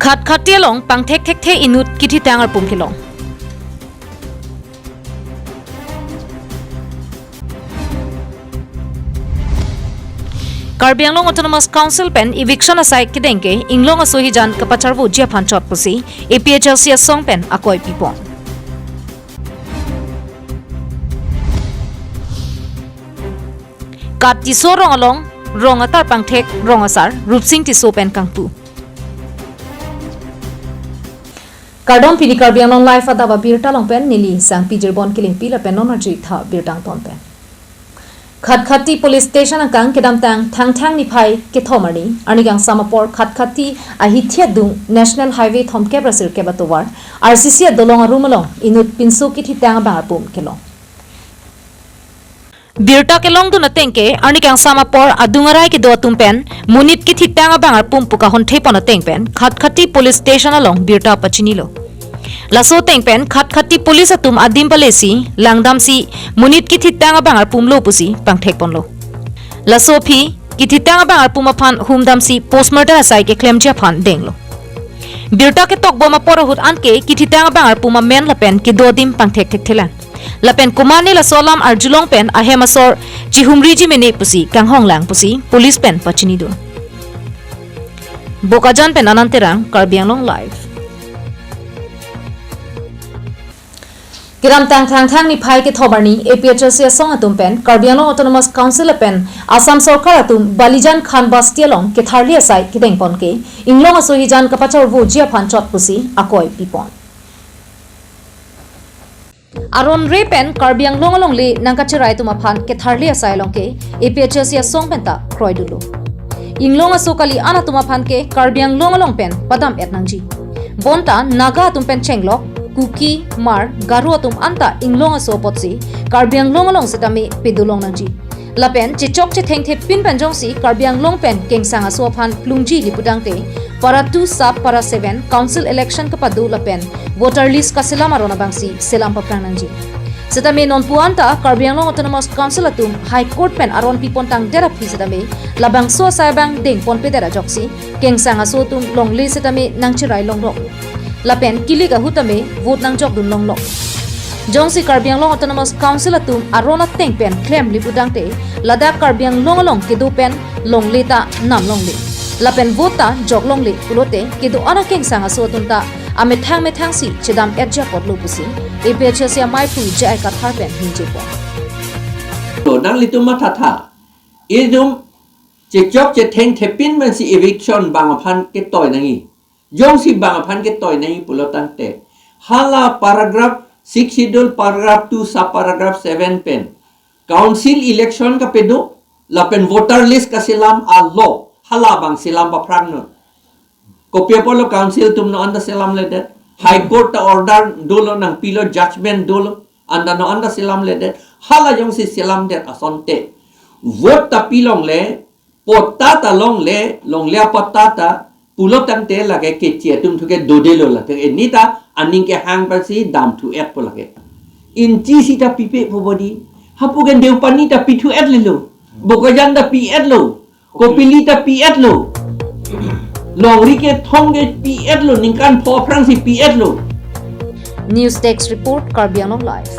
Khat khatia long pang thek thek the inut kiti tangar pum kilong. Karbi Anglong Autonomous Council pen eviction aside kidengke inglong asohijan kapacharbu jia phanchot pusi APHLC song pen akoi pipon. Kat tiso rong along rong atar pangthek rong asar rupsing tiso pen kangpu. Kardom pini Karbi Anglong life Adap Abirta long pen nili sang pijirbon kiling pila pen nonaji tha birtang ton pen. Khat-khati police station angkang kedam thang ni phai ke thomani anigang samapor khat-khati ahithia dung national highway thomke brasir ke batowar RCC dolong arumalong inut pinsu ki thitang bangapum kelong Birta kelong du natengke anigang samapor adungarai ki do tumpen munit ki thitang bangapum puka honthei pon tengpen khat-khati police station along Birta pachinilo Laso tengpen khat-khati police atum adim palesi langdam si munit ki thitang bangar pumlo pusi pangthek ponlo Laso phi ki thitang bangar puma phan humdam si postmortem asai ke claim ja phan denglo Birta ke tok boma porahut anke ki thitang bangar puma men lapen ki dodim pangthek thek thelan lapen kumani la solam arjulong pen ahemasor jihumri ji mene pusi kanghong lang pusi police pen pachini do Bokajan pen ananterang Karbi Anglong live Kiram thang ni phai ke thobarni APHLC song atum pen Karbi Anglong Autonomous Council pen Assam Sarkar atum Balijan Khan Bastialong ke tharli asai ki dengpon ke inglong asohijan kapachor vu jia phanchot pusi akoi pipon Aron re pen Karbi Anglong along le nangkachirai tuma phan ke tharli asai long ke APHLC song pen ta kroi dulu inglong asokali ana tuma phan ke Karbi Anglong along pen padam etnangji bonta naga atum pen chenglok Kuki, Mar, Garu atum anta inglong aso potsi Karbi Anglong along setami pedulong nangji lapen chichok che theng the pin panjong si Karbi Anglong pen kengsang aso phan plungji lipudangte para 2 sub para 7 council election ka padu lapen voter list ka selam arona bangsi selam paprang nangji setami non puanta Karbi Anglong Autonomous Council atum high court pen aron pipon tang dera phi setami labang so saibang deng pon pedera joksi kengsang aso tum longle setami nangchirai longrok lapen kili ka hutame vote nang jok dun longlok jongsi Karbi Anglong Autonomous Council atum arona tengpen claim lipudangte ladak Karbi Anglong along kedu pen longle ta nam longle lapen vote ta jok longle pulote kedu ana kengsang aso tunta amethang si chedam edja potlo pusi APHLC mai phu jai ka thar pen hinje po to nang lituma thatha idum che chok che theng thepin man si eviction bangaphan ke toy nangi Jong si bangaphan ke toy nahi pulotante hala paragraph 6 schedule paragraph 2 sub paragraph 7 pen council election ka pedo lapen voter list ka silam a law hala bang silam pa pragno kopya polo council tumno anda silam lede high court ta order dolo nang pilo judgment dolo anda no anda silam lede hala jong si silam det asonte vote ta pilong le potata long le potata Pulotang te lage ke tia tum thuke dodelo la te enita aning ke hang pasi dam tu et polake in chi si ta pipe pobodi hapugen deu pani ta pitu et lelo bokajan da pi et lo kopili ta pi et lo longri ke thonge pi et lo ningkan pho prang si pi et lo News Desk report Karbi Anglong live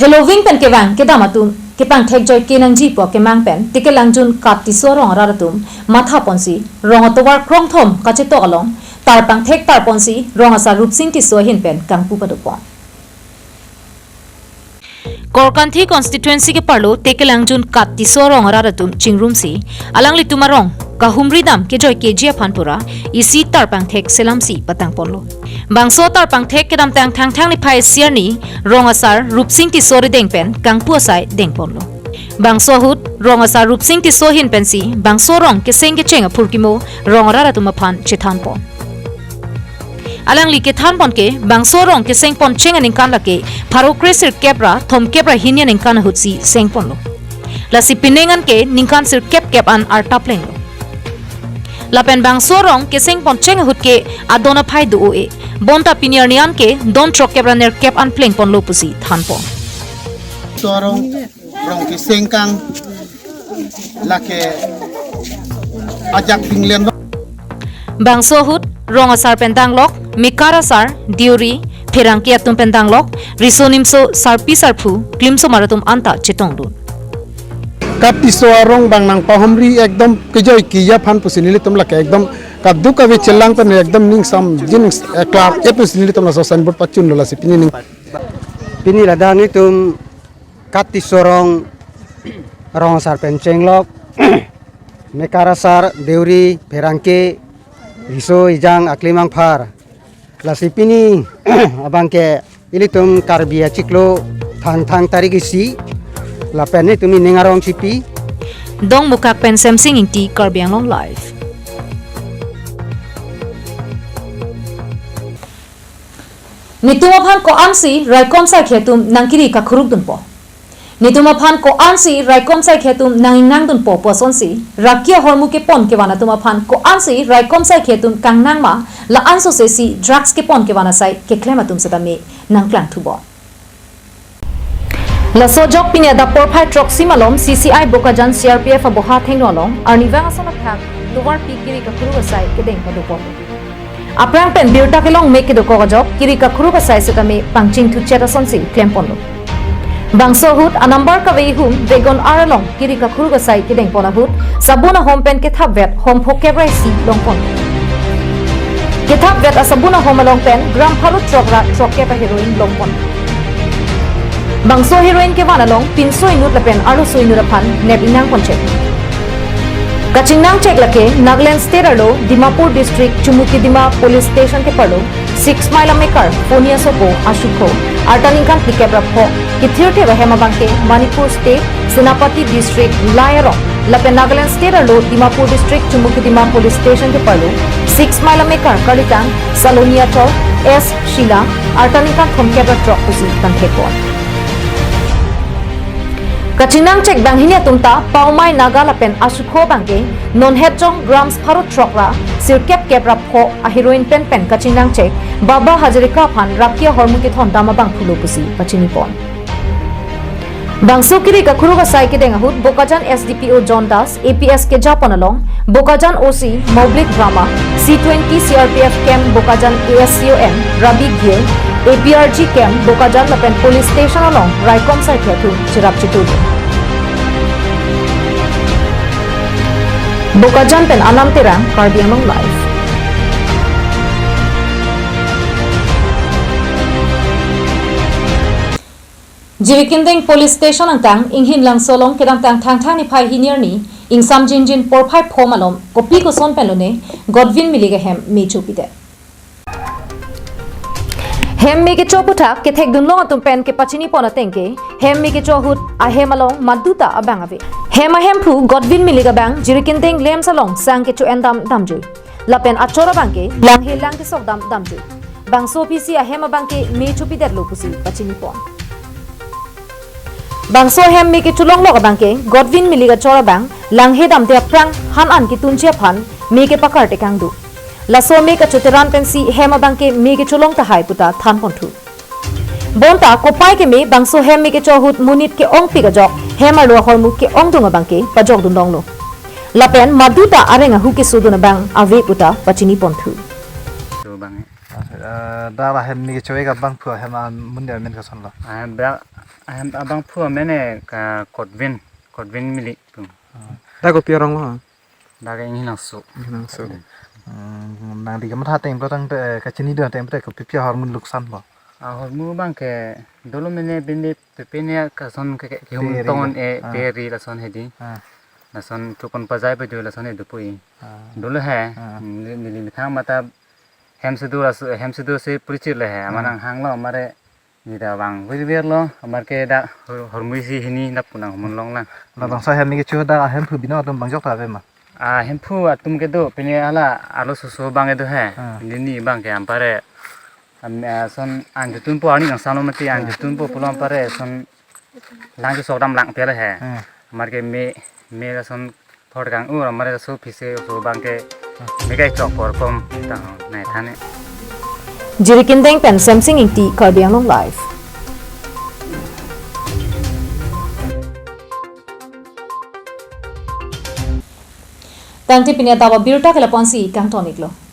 Hello wing pen kewang kedamatun Kepang thek joy kenang ji po kemang pen tikelang jun kati so rong raratum matha ponsi rong towar krong thom kache to along tar pang thek tar ponsi rong asa rupsing ti so hin pen kangpu padupon Korkanthi constituency ke parlo tekelang jun kati so rong raratum chingrum si alang litumarong kahumri dam ke joy ke jia phanpura isi tar pang thek selam si patang ponlo bangso tar pang thek kedam tang thang ni phai siarni rong asar rupsing ti sori deng pen kangpu asai deng ponlo bangso hut rong asar rupsing ti so hin pen si bangso rong ke seng ke chenga phurkimo rong raratum phan chithan pon alang li ke than pon ke bangso rong ke seng pon chenga ning kan la ke pharo kresir kepra thom kepra hinya ning kan hut si seng pon lo la si pinengan ke ning kan sir kep an ar tapleng lo lapen bangso rong ke seng pon chenga hut ke adona phai du o e bonta pinier nian ke don trok kepra ner kep an pleng pon lo pusi than pon torong rong ki sengkang la ke ajak pinglen Bangso hut rong asar pentanglok mikara sar diuri pherangki atum pentanglok risonimso sarpi sarphu klimso maratum anta chitongdun kati soarong bang nang pahamri ekdom kejoi kiya phan pusinili tumla ke ekdom kaddu ka vi chelang pen ekdom ning sam jin klar epusinili tumla so san bot pachun lola sipini ning Pini ladang itum kati sorong rong sar pencenglok mekarasar deuri perangke riso ijang aklimang phar lasipini abangke ilitum karbia ciklo thang thang tarigisi lapeni tumi ningarong cipi dong mukak pen samsing inti karbiang long life Nituma ko ansi raikom sai khetum nangkiri ka khuruk dun po Nituma ko ansi raikom sai khetum nang dun po sonsi rakia hormu ke pon ke wana tuma ko ansi raikom sai khetum kang nang ma la anso se si drugs ke pon ke wana sai ke klema tum sa me nang klang thu bo La sojok pinya da porphai trok simalom CCI bokajan CRPF aboha thengnolong arniwang asona thak luwar pikiri ka khuru sai ke deng ko po Aprang pen Abirta kelong make do kogajok kiri ka khuru ka sai setame pangching thu cheta sonsi klempon Bangso hut a number ka wei hum begon aralong kiri ka khuru ka sai ke deng pona hut sabuna home pen ke thap vet home phokebrai si longpon ke thap vet a sabuna home along pen gram phalut trokra trokke pa heroin longpon Bangso heroin ke wana long pinsoi nut la pen aru soi nura phan neb inang ponche Kachingnang check lake Nagaland state alo Dimapur district Chumukidima police station ke parlo 6 mile mekar Ponia Sopo Ashukho Artaninkan Pikebra Pho Kithirte Bahema Banke Manipur state Senapati district Layaro Lape Nagaland state alo Dimapur district Chumukidima police station ke parlo 6 mile mekar Kalitang Salonia Tol S Sheila Artaninkan Thomkebra Trok Pusi Tanthekon Kachinang check bang hinya tumta paumai naga lapen asukho bangke non hechong grams pharot trokra sirkep kebra pho a heroin pen kachinang check baba hajarika phan rakia hormu ke thon dama bang phulo pusi pachini pon Bangso kiri ka khuru ka sai ke denga hut bokajan SDPO John Das APS ke japon along bokajan OC Moblik Drama C20 CRPF camp bokajan ASCOM Rabi Gill APRG camp bokajan lapen police station along Raikom sai khethu chirap chitu bokajan pen anam terang karbiang long life Jirikindeng police station angtang inghin lang solong kedang tang thang ni phai hinir ni ingsam jinjin por phai phomalom kopi ko son pelone Godwin miliga hem me chupite hem me ke choputa ke thek dun long atum pen ke pachini pona tengke hem me ke chohut a hemalong maduta abang ave hema hemphu Godwin miliga bang jirikindeng lem salong sang ke chu endam damjui lapen achora bangke lang he lang ke sok damjui bang so pc a hema bangke me chupite lopusi pachini pon Bangso hem mi ki chulong lok bangke Godwin miliga chora bang langhe dam te prang han an ki tunche phan mi ke pakar te kang du la so mi ka chuteran pensi hem bangke mi ke chulong ta hai puta than pon thu bonta ko pai ke mi bangso hem mi ke chohut munit ke ong pi ga jok hem alo hor mu ke ong dunga bangke pajok dun dong lo lapen maduta arenga hu ke suduna bang ave puta pachini pon thu bang Dala hem mi choy ga bang phu hem mun der men ka son la abang phu mene ka Godwin mili tu da ko piarong lo daga ini nasu nang so nang di ga tha teng pro tang ka chini de teng pre ko pipia har mun luksan ba hormu bang ke dolo mene binde pepene ka son ke hum ton e peri la son hedi la son tu kon pajai pe jo la son e dupui dolo hai mili khang mata hem se du se prichir le hai amanang hang lo mare Nida bang, wir lo, amar ke da hormui si hini da punang mun long la. la bang sa hem mi chu da hem phu bino dum bang jok ta ve ma Hem phu atum ke do pene ala alo so bang edo hai. Nini bang ke ampare son anjutun po ani nang sano mati anjutun po pulang pare son lang ke sokdam lang pele hai. Amar ke me la son thod gang amar so phise so bang ke me kai chok por kom ta nai thane. Jirikindeng pen samsing inti karbiang long life tang ti pinya dawa Abirta kala ponsi kang tonik lo